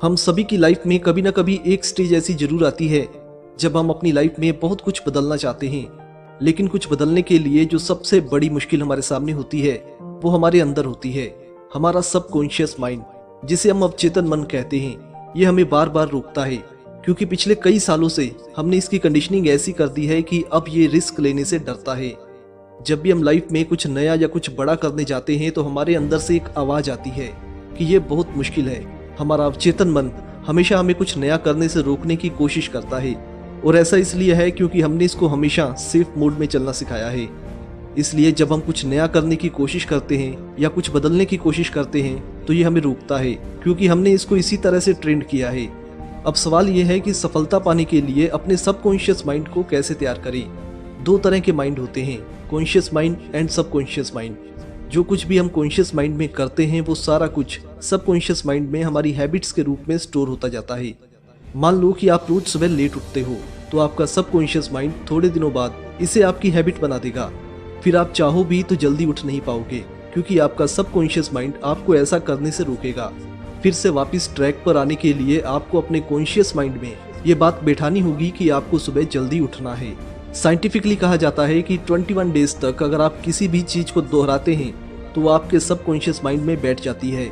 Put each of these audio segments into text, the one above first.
हम सभी की लाइफ में कभी ना कभी एक स्टेज ऐसी जरूर आती है जब हम अपनी लाइफ में बहुत कुछ बदलना चाहते हैं, लेकिन कुछ बदलने के लिए जो सबसे बड़ी मुश्किल हमारे सामने होती है वो हमारे अंदर होती है। हमारा सबकॉन्शियस माइंड, जिसे हम अवचेतन मन कहते हैं, ये हमें बार बार रोकता है क्योंकि पिछले कई सालों से हमने इसकी कंडीशनिंग ऐसी कर दी है कि अब ये रिस्क लेने से डरता है। जब भी हम लाइफ में कुछ नया या कुछ बड़ा करने जाते हैं तो हमारे अंदर से एक आवाज आती है कि ये बहुत मुश्किल है। हमारा अवचेतन मन हमेशा हमें कुछ नया करने से रोकने की कोशिश करता है, और ऐसा इसलिए है क्योंकि हमने इसको हमेशा सेफ मोड में चलना सिखाया है। इसलिए जब हम कुछ नया करने की कोशिश करते हैं या कुछ बदलने की कोशिश करते हैं तो ये हमें रोकता है क्योंकि हमने इसको इसी तरह से ट्रेंड किया है। अब सवाल ये है कि सफलता पाने के लिए अपने सबकॉन्शियस माइंड को कैसे तैयार करें। दो तरह के माइंड होते हैं, conscious mind and subconscious mind. जो कुछ भी हम कॉन्शियस माइंड में करते हैं वो सारा कुछ सबकॉन्शियस माइंड में हमारी हैबिट्स के रूप में स्टोर होता जाता है। मान लो कि आप रोज सुबह लेट उठते हो तो आपका सबकॉन्शियस माइंड थोड़े दिनों बाद इसे आपकी हैबिट बना देगा। फिर आप चाहो भी तो जल्दी उठ नहीं पाओगे क्योंकि आपका सबकॉन्शियस माइंड आपको ऐसा करने से रोकेगा। फिर से वापस ट्रैक पर आने के लिए आपको अपने कॉन्शियस माइंड में ये बात बैठानी होगी कि आपको सुबह जल्दी उठना है। साइंटिफिकली कहा जाता है कि 21 डेज तक अगर आप किसी भी चीज को दोहराते हैं तो वो आपके सबकॉन्शियस माइंड में बैठ जाती है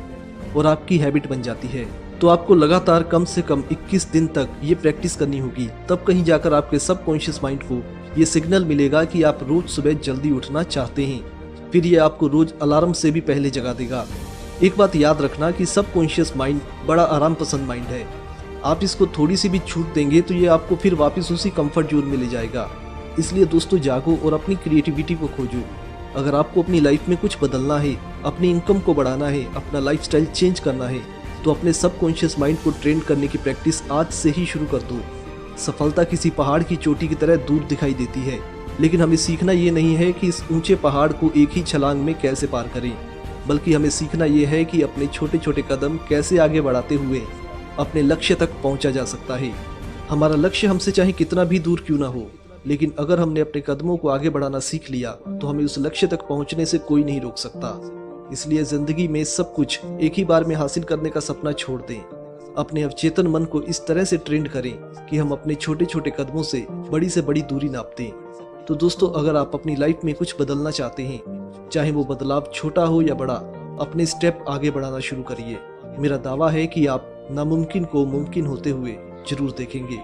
और आपकी हैबिट बन जाती है। तो आपको लगातार कम से कम 21 दिन तक ये प्रैक्टिस करनी होगी, तब कहीं जाकर आपके सबकॉन्शियस माइंड को ये सिग्नल मिलेगा कि आप रोज सुबह जल्दी उठना चाहते हैं। फिर ये आपको रोज अलार्म से भी पहले जगा देगा। एक बात याद रखना कि सबकॉन्शियस माइंड बड़ा आराम पसंद माइंड है। आप इसको थोड़ी सी भी छूट देंगे तो ये आपको फिर वापस उसी कंफर्ट जोन में ले जाएगा। इसलिए दोस्तों, जागो और अपनी क्रिएटिविटी को खोजो। अगर आपको अपनी लाइफ में कुछ बदलना है, अपनी इनकम को बढ़ाना है, अपना लाइफस्टाइल चेंज करना है, तो अपने सबकॉन्शियस माइंड को ट्रेन करने की प्रैक्टिस आज से ही शुरू कर दो। सफलता किसी पहाड़ की चोटी की तरह दूर दिखाई देती है, लेकिन हमें सीखना ये नहीं है कि इस ऊंचे पहाड़ को एक ही छलांग में कैसे पार करें, बल्कि हमें सीखना ये है कि अपने छोटे छोटे कदम कैसे आगे बढ़ाते हुए अपने लक्ष्य तक पहुंचा जा सकता है। हमारा लक्ष्य हमसे चाहे कितना भी दूर क्यों ना हो, लेकिन अगर हमने अपने कदमों को आगे बढ़ाना सीख लिया तो हमें उस लक्ष्य तक पहुंचने से कोई नहीं रोक सकता। इसलिए जिंदगी में सब कुछ एक ही बार में हासिल करने का सपना छोड़ दें। अपने अवचेतन मन को इस तरह से ट्रेंड करें कि हम अपने छोटे छोटे कदमों से बड़ी दूरी नापते हैं। तो दोस्तों, अगर आप अपनी लाइफ में कुछ बदलना चाहते हैं, चाहे वो बदलाव छोटा हो या बड़ा, अपने स्टेप आगे बढ़ाना शुरू करिए। मेरा दावा है कि आप नामुमकिन को मुमकिन होते हुए जरूर देखेंगे।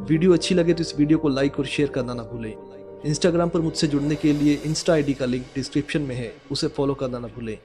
वीडियो अच्छी लगे तो इस वीडियो को लाइक और शेयर करना ना भूलें। इंस्टाग्राम पर मुझसे जुड़ने के लिए इंस्टा आईडी का लिंक डिस्क्रिप्शन में है, उसे फॉलो करना ना भूलें।